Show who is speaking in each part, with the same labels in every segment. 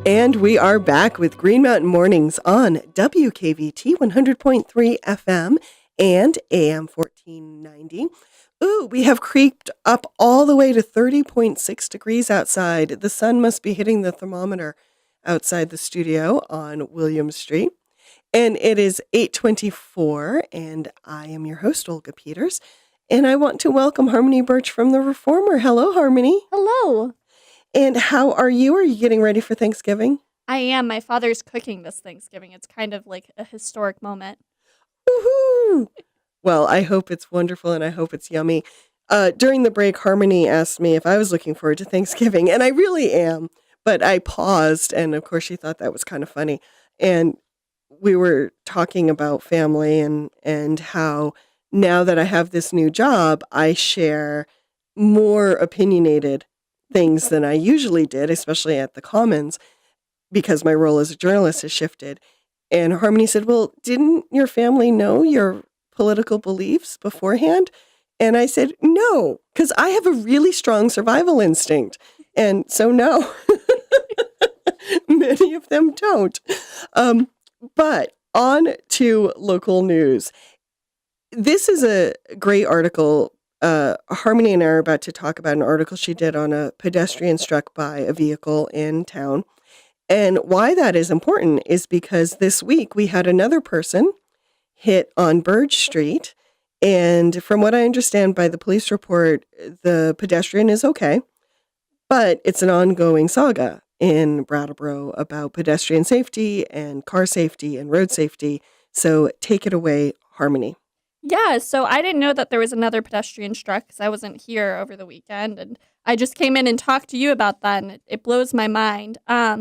Speaker 1: And we are back with Green Mountain Mornings on WKVT 100.3 FM and AM 1490. Ooh, we have creeped up all the way to 30.6 degrees outside. The sun must be hitting the thermometer outside the studio on William Street. And it is 8:24, and I am your host, Olga Peters. And I want to welcome Harmony Birch from The Reformer. Hello, Harmony.
Speaker 2: Hello.
Speaker 1: And how are you? Are you getting ready for Thanksgiving?
Speaker 2: I am. My father's cooking this Thanksgiving. It's kind of like a historic moment.
Speaker 1: Woohoo! Well, I hope it's wonderful and I hope it's yummy. During the break, Harmony asked me if I was looking forward to Thanksgiving, and I really am. But I paused, and of course she thought that was kind of funny. And we were talking about family and how now that I have this new job, I share more opinionated things than I usually did, especially at the Commons, because my role as a journalist has shifted. And Harmony said, well, didn't your family know your political beliefs beforehand? And I said, no, because I have a really strong survival instinct. And so, no, many of them don't. But on to local news. This is a great article. Harmony and I are about to talk about an article she did on a pedestrian struck by a vehicle in town. And why that is important is because this week we had another person hit on Birch Street. And from what I understand by the police report, the pedestrian is okay. But it's an ongoing saga in Brattleboro about pedestrian safety and car safety and road safety. So take it away, Harmony.
Speaker 2: Yeah, so I didn't know that there was another pedestrian struck because I wasn't here over the weekend, and I just came in and talked to you about that, and it blows my mind.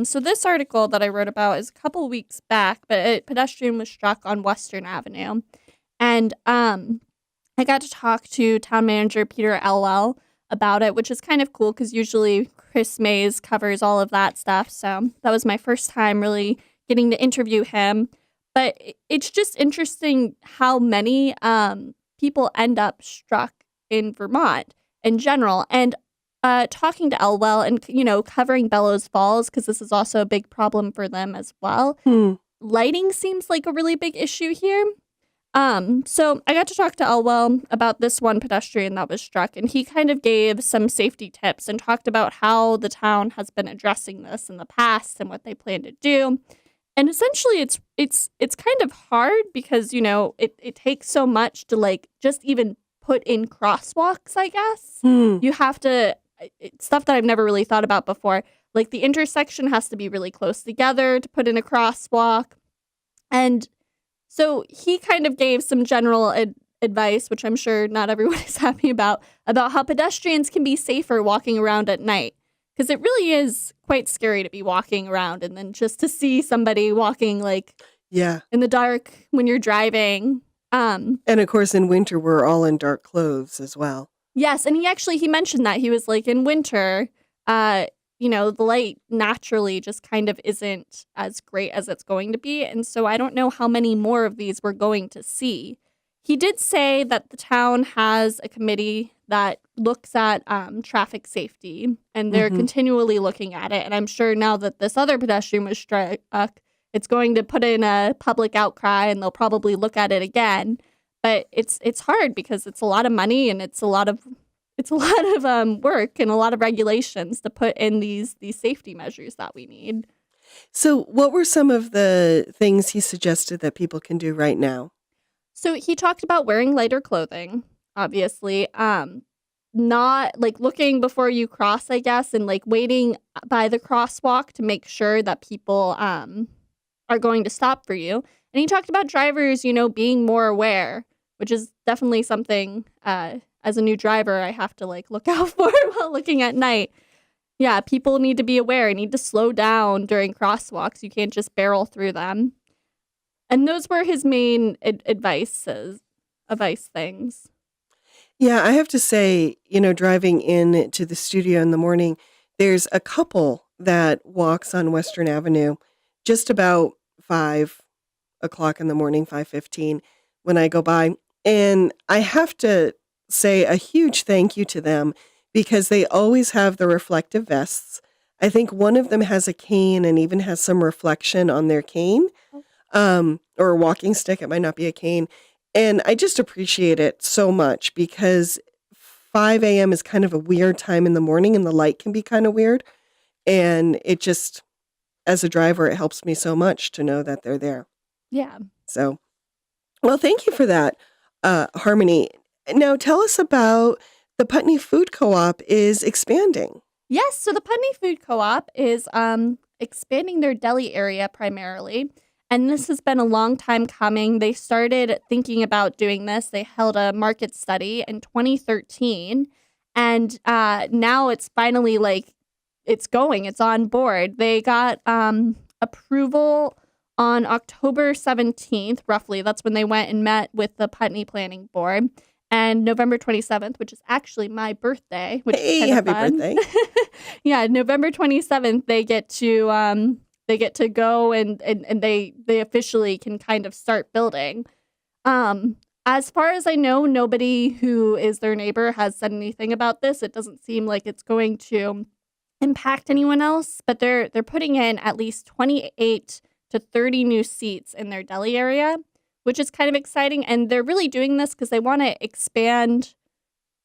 Speaker 2: So this article that I wrote about is a couple weeks back, but a pedestrian was struck on Western Avenue, and I got to talk to town manager Peter Elwell about it, which is kind of cool because usually Chris Mays covers all of that stuff, so that was my first time really getting to interview him. But it's just interesting how many people end up struck in Vermont in general. And talking to Elwell and, covering Bellows Falls, because this is also a big problem for them as well. Lighting seems like a really big issue here. So I got to talk to Elwell about this one pedestrian that was struck, and he kind of gave some safety tips and talked about how the town has been addressing this in the past and what they plan to do. And essentially, it's kind of hard because, it takes so much to, just even put in crosswalks, I guess. You have to, it's stuff that I've never really thought about before. Like, the intersection has to be really close together to put in a crosswalk. And so he kind of gave some general advice, which I'm sure not everyone is happy about how pedestrians can be safer walking around at night. Because it really is quite scary to be walking around and then just to see somebody walking in the dark when you're driving.
Speaker 1: And of course, in winter, we're all in dark clothes as well.
Speaker 2: Yes. And he mentioned that. He was like, in winter, the light naturally just kind of isn't as great as it's going to be. And so I don't know how many more of these we're going to see. He did say that the town has a committee that looks at traffic safety, and they're continually looking at it. And I'm sure now that this other pedestrian was struck, it's going to put in a public outcry, and they'll probably look at it again. But it's hard because it's a lot of money, and it's a lot of work and a lot of regulations to put in these safety measures that we need.
Speaker 1: So what were some of the things he suggested that people can do right now?
Speaker 2: So he talked about wearing lighter clothing, obviously, not looking before you cross, I guess, and waiting by the crosswalk to make sure that people are going to stop for you. And he talked about drivers, being more aware, which is definitely something as a new driver I have to look out for while looking at night. Yeah, people need to be aware, need to slow down during crosswalks. You can't just barrel through them. And those were his main advice things.
Speaker 1: Yeah, I have to say, driving in to the studio in the morning, there's a couple that walks on Western Avenue just about 5 o'clock in the morning, 5:15, when I go by. And I have to say a huge thank you to them because they always have the reflective vests. I think one of them has a cane and even has some reflection on their cane, or a walking stick. It might not be a cane. And I just appreciate it so much because 5 a.m. is kind of a weird time in the morning and the light can be kind of weird. And it just, as a driver, it helps me so much to know that they're there.
Speaker 2: Yeah.
Speaker 1: So, well, thank you for that, Harmony. Now tell us about the Putney Food Co-op is expanding.
Speaker 2: Yes, so the Putney Food Co-op is expanding their deli area primarily, and this has been a long time coming. They started thinking about doing this. They held a market study in 2013, and now it's finally it's going. It's on board. They got approval on October 17th, roughly. That's when they went and met with the Putney Planning Board. And November 27th, which is actually my birthday, which is kind of
Speaker 1: Happy
Speaker 2: fun.
Speaker 1: birthday.
Speaker 2: Yeah, November 27th, they get to go and they officially can kind of start building. As far as I know, nobody who is their neighbor has said anything about this. It doesn't seem like it's going to impact anyone else, but they're putting in at least 28 to 30 new seats in their deli area, which is kind of exciting. And they're really doing this because they want to expand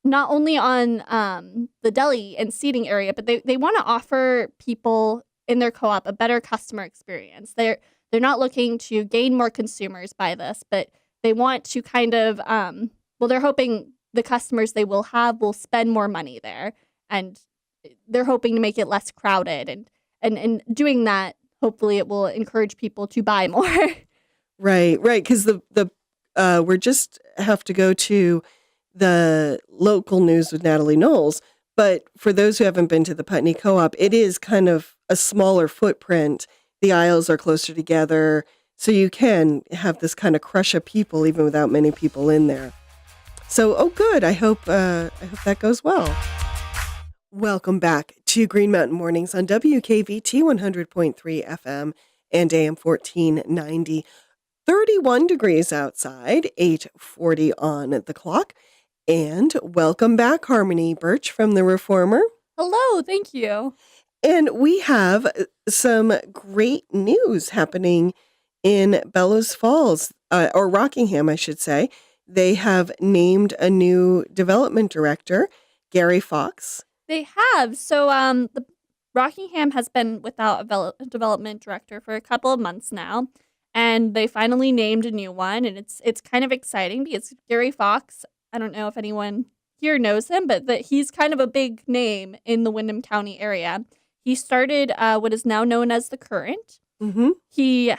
Speaker 2: not only on the deli and seating area, but they want to offer people in their co-op a better customer experience. They're not looking to gain more consumers by this, but they want to kind of, they're hoping the customers they will have will spend more money there. And they're hoping to make it less crowded. And doing that, hopefully it will encourage people to buy more.
Speaker 1: Right. Because we're just have to go to the local news with Natalie Knowles. But for those who haven't been to the Putney Co-op, it is kind of a smaller footprint. The aisles are closer together. So you can have this kind of crush of people even without many people in there. So, good. I hope that goes well. Welcome back to Green Mountain Mornings on WKVT 100.3 FM and AM 1490. 31 degrees outside, 8:40 on the clock. And welcome back, Harmony Birch from The Reformer.
Speaker 2: Hello, thank you.
Speaker 1: And we have some great news happening in Bellows Falls, or Rockingham, I should say. They have named a new development director, Gary Fox.
Speaker 2: They have. So the Rockingham has been without a development director for a couple of months now. And they finally named a new one, and it's kind of exciting because Gary Fox, I don't know if anyone here knows him, but he's kind of a big name in the Windham County area. He started what is now known as the Current.
Speaker 1: Mm-hmm.
Speaker 2: He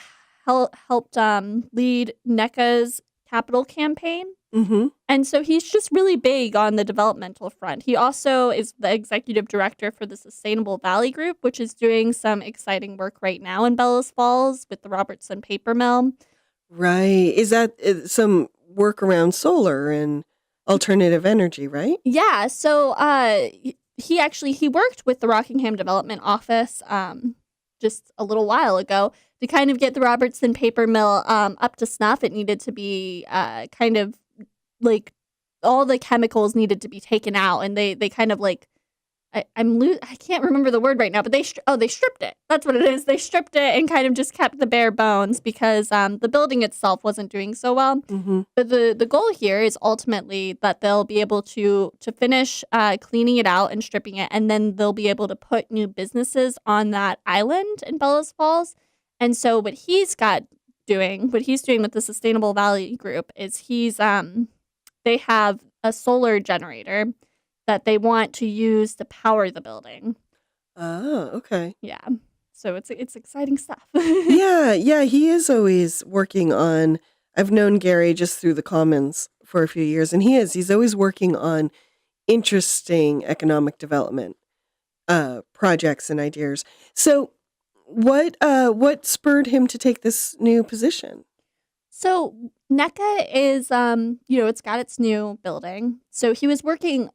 Speaker 2: helped lead NECA's capital campaign.
Speaker 1: Mm-hmm.
Speaker 2: And so he's just really big on the developmental front. He also is the executive director for the Sustainable Valley Group, which is doing some exciting work right now in Bellows Falls with the Robertson paper mill.
Speaker 1: Right. Is that some work around solar and alternative energy, right?
Speaker 2: Yeah. So he worked with the Rockingham Development Office just a little while ago to kind of get the Robertson paper mill up to snuff. It needed to be kind of like all the chemicals needed to be taken out, and they kind of like I can't remember the word right now, but they stripped it. That's what it is. They stripped it and kind of just kept the bare bones because the building itself wasn't doing so well.
Speaker 1: Mm-hmm.
Speaker 2: But the goal here is ultimately that they'll be able to finish cleaning it out and stripping it, and then they'll be able to put new businesses on that island in Bellows Falls. And so what he's doing with the Sustainable Valley Group is they have a solar generator that they want to use to power the building.
Speaker 1: Oh, okay.
Speaker 2: Yeah. So it's exciting stuff.
Speaker 1: Yeah, he is always working on, I've known Gary just through the Commons for a few years, and he's always working on interesting economic development projects and ideas. So what spurred him to take this new position?
Speaker 2: So NECA is, it's got its new building. So he was working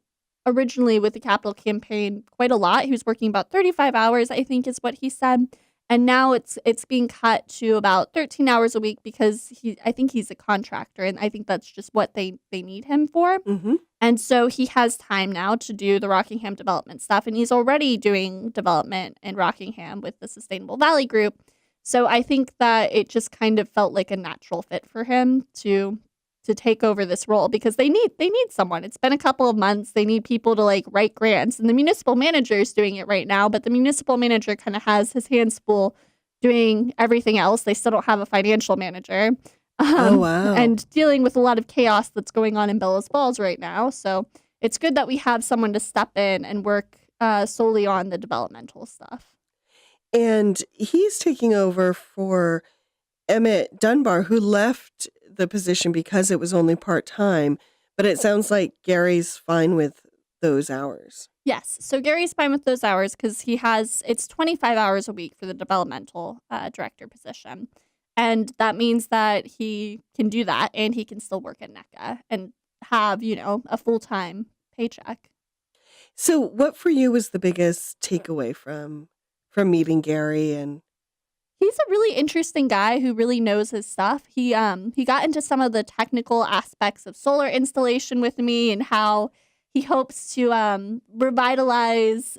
Speaker 2: originally with the capital campaign quite a lot. He was working about 35 hours, I think is what he said. And now it's being cut to about 13 hours a week because I think he's a contractor, and I think that's just what they need him for.
Speaker 1: Mm-hmm.
Speaker 2: And so he has time now to do the Rockingham development stuff, and he's already doing development in Rockingham with the Sustainable Valley Group. So I think that it just kind of felt like a natural fit for him to take over this role because they need someone. It's been a couple of months. They need people to like write grants, and the municipal manager is doing it right now, but the municipal manager kind of has his hands full doing everything else. They still don't have a financial manager.
Speaker 1: Oh, wow.
Speaker 2: And dealing with a lot of chaos that's going on in Bellows Falls right now. So it's good that we have someone to step in and work solely on the developmental stuff.
Speaker 1: And he's taking over for Emmett Dunbar, who left the position because it was only part-time, but it sounds like Gary's fine with those hours.
Speaker 2: Yes. So Gary's fine with those hours because it's 25 hours a week for the developmental director position. And that means that he can do that and he can still work at NECA and have, a full-time paycheck.
Speaker 1: So what for you was the biggest takeaway from meeting Gary? And
Speaker 2: he's a really interesting guy who really knows his stuff. He got into some of the technical aspects of solar installation with me and how he hopes to revitalize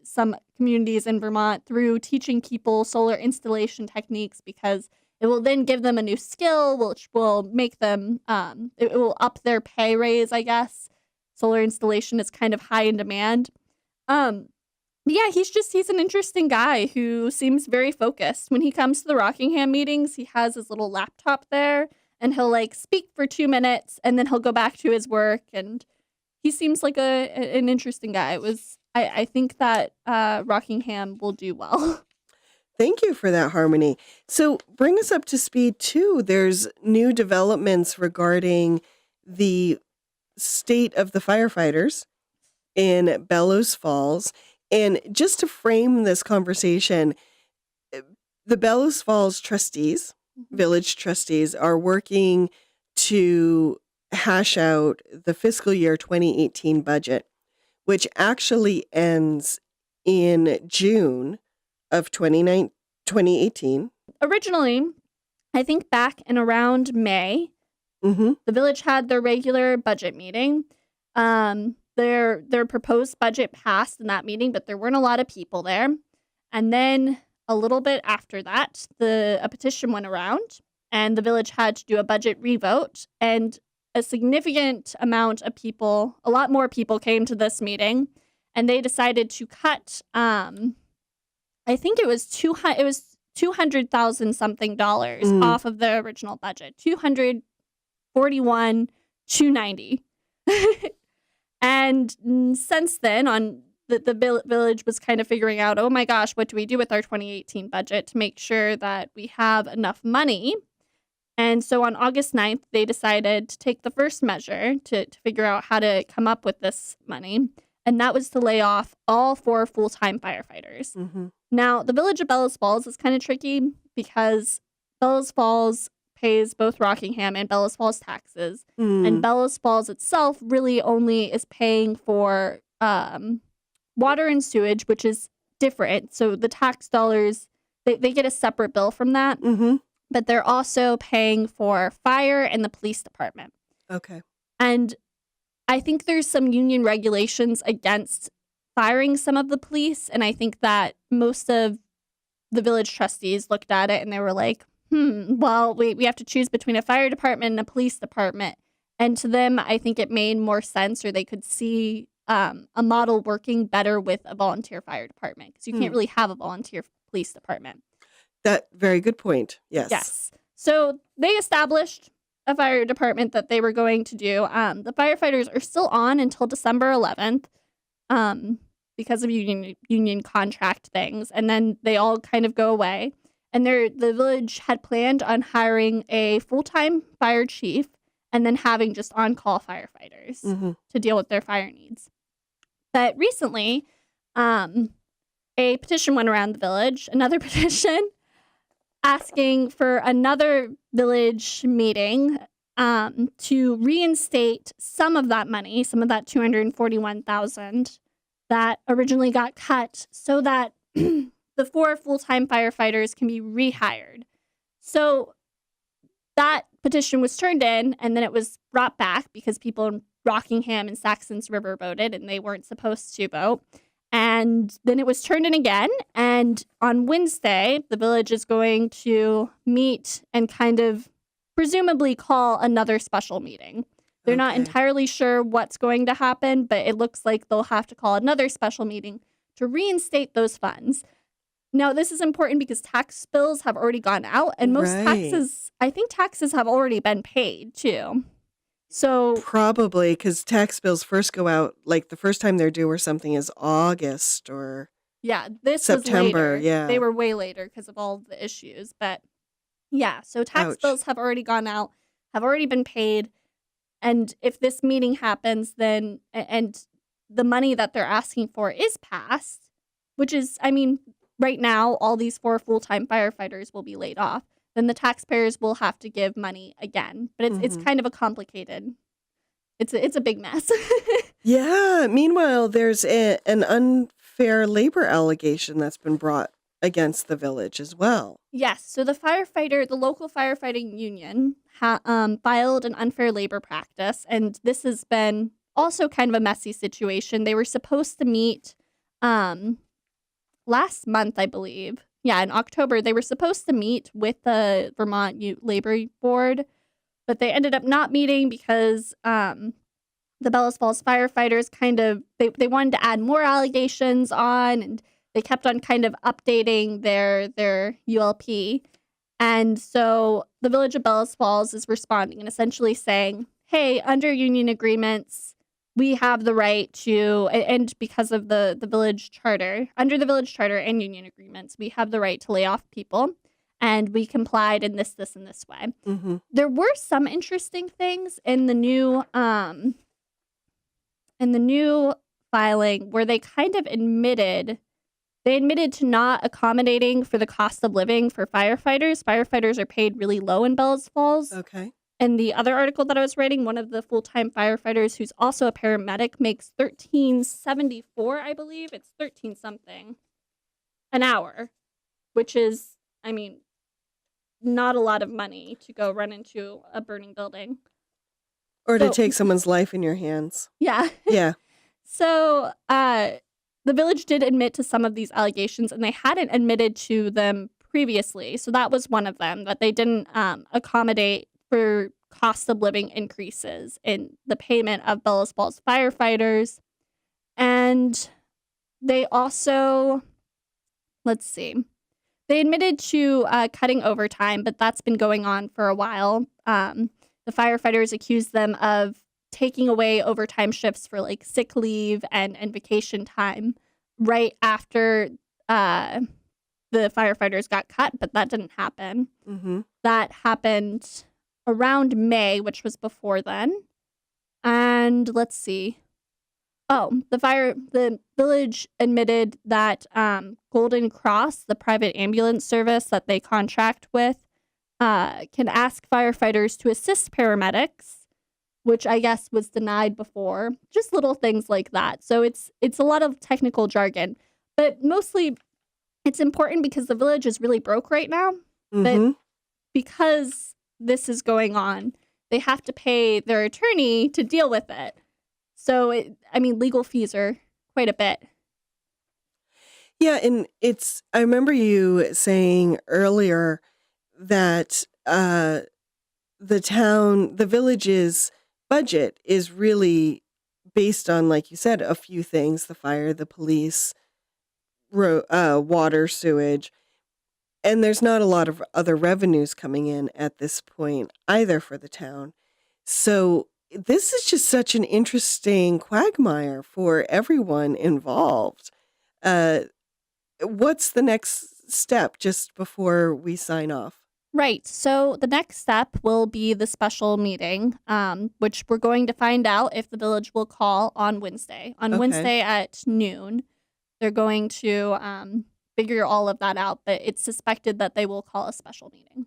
Speaker 2: some communities in Vermont through teaching people solar installation techniques because it will then give them a new skill, which will make them, it will up their pay raise, I guess. Solar installation is kind of high in demand. Yeah, he's an interesting guy who seems very focused. When he comes to the Rockingham meetings, he has his little laptop there and he'll like speak for 2 minutes and then he'll go back to his work. And he seems like an interesting guy. I think that Rockingham will do well.
Speaker 1: Thank you for that, Harmony. So bring us up to speed too. There's new developments regarding the state of the firefighters in Bellows Falls. And just to frame this conversation, the Bellows Falls trustees, village trustees, are working to hash out the fiscal year 2018 budget, which actually ends in June of 2018.
Speaker 2: Originally, I think back in around May, the village had their regular budget meeting. Their proposed budget passed in that meeting, but there weren't a lot of people there. And then a little bit after that, a petition went around, and the village had to do a budget revote. And a significant amount of people, a lot more people came to this meeting, and they decided to cut. I think it was $200,000 something off of the original budget, $241,290. And since then, the village was kind of figuring out, oh my gosh, what do we do with our 2018 budget to make sure that we have enough money? And so on August 9th, they decided to take the first measure to figure out how to come up with this money. And that was to lay off all 4 full-time firefighters. Now, the village of Bellows Falls is kind of tricky because Bellows Falls pays both Rockingham and Bellows Falls taxes. And Bellows Falls itself really only is paying for water and sewage, which is different. So the tax dollars, they get a separate bill from that. But they're also paying for fire and the police department.
Speaker 1: Okay.
Speaker 2: And I think there's some union regulations against firing some of the police. And I think that most of the village trustees looked at it and they were like, well, we have to choose between a fire department and a police department. And to them, I think it made more sense, or they could see a model working better with a volunteer fire department because you can't really have a volunteer police department.
Speaker 1: That very good point. Yes.
Speaker 2: Yes. So they established a fire department that they were going to do. The firefighters are still on until December 11th because of union contract things. And then they all kind of go away. And the village had planned on hiring a full-time fire chief and then having just on-call firefighters to deal with their fire needs. But recently, a petition went around the village, another petition, asking for another village meeting to reinstate some of that money, some of that $241,000 that originally got cut, so that the 4 full-time firefighters can be rehired. So that petition was turned in, and then it was brought back because people in Rockingham and Saxons River voted, and they weren't supposed to vote. And then it was turned in again, and on Wednesday, the village is going to meet and kind of presumably call another special meeting. They're not entirely sure what's going to happen, but it looks like they'll have to call another special meeting to reinstate those funds. Now, this is important because tax bills have already gone out, and most taxes have already been paid, too. So
Speaker 1: probably because tax bills first go out, like the first time they're due or something is August or
Speaker 2: this
Speaker 1: September.
Speaker 2: was later.
Speaker 1: Yeah.
Speaker 2: They were way later because of all the issues. But yeah, so tax bills have already gone out, have already been paid. And if this meeting happens, then, and the money that they're asking for is passed, which is, I mean, right now, all these 4 full-time firefighters will be laid off. Then the taxpayers will have to give money again. But it's kind of a complicated, it's a big mess.
Speaker 1: Yeah. Meanwhile, there's an unfair labor allegation that's been brought against the village as well.
Speaker 2: Yes. So the local firefighting union filed an unfair labor practice. And this has been also kind of a messy situation. They were supposed to meet last month, I believe. Yeah, in October, they were supposed to meet with the Vermont Labor Board, but they ended up not meeting because the Bellows Falls firefighters they wanted to add more allegations on, and they kept on kind of updating their ULP. And so the Village of Bellows Falls is responding and essentially saying, hey, under union agreements, we have the right to, and because of the village charter, under the village charter and union agreements, we have the right to lay off people, and we complied in this, and this way. Mm-hmm. There were some interesting things in the new filing where they kind of admitted to not accommodating for the cost of living for firefighters. Firefighters are paid really low in Bellows Falls.
Speaker 1: Okay.
Speaker 2: And the other article that I was writing, one of the full-time firefighters who's also a paramedic makes $13.74, I believe. It's 13 something an hour, which is, I mean, not a lot of money to go run into a burning building.
Speaker 1: Or to take someone's life in your hands.
Speaker 2: Yeah.
Speaker 1: Yeah.
Speaker 2: So the village did admit to some of these allegations, and they hadn't admitted to them previously. So that was one of them, that they didn't accommodate for cost of living increases in the payment of Bellows Falls firefighters. And they also, they admitted to cutting overtime, but that's been going on for a while. The firefighters accused them of taking away overtime shifts for like sick leave and vacation time right after the firefighters got cut, but that didn't happen. Mm-hmm. That happened around May, which was before then. And the village admitted that Golden Cross, the private ambulance service that they contract with, can ask firefighters to assist paramedics, which I guess was denied before. Just little things like that. So it's a lot of technical jargon, but mostly it's important because the village is really broke right now. Mm-hmm. But because this is going on, they have to pay their attorney to deal with it. So, legal fees are quite a bit.
Speaker 1: Yeah, and I remember you saying earlier that the village's budget is really based on, like you said, a few things: the fire, the police, water, sewage. And there's not a lot of other revenues coming in at this point either for the town. So this is just such an interesting quagmire for everyone involved. What's the next step just before we sign off?
Speaker 2: Right. So the next step will be the special meeting, which we're going to find out if the village will call on Wednesday. Wednesday at noon, they're going to figure all of that out, but it's suspected that they will call a special meeting.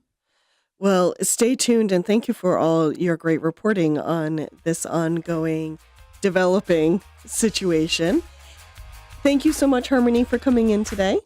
Speaker 1: Well, stay tuned, and thank you for all your great reporting on this ongoing, developing situation. Thank you so much, Harmony, for coming in today.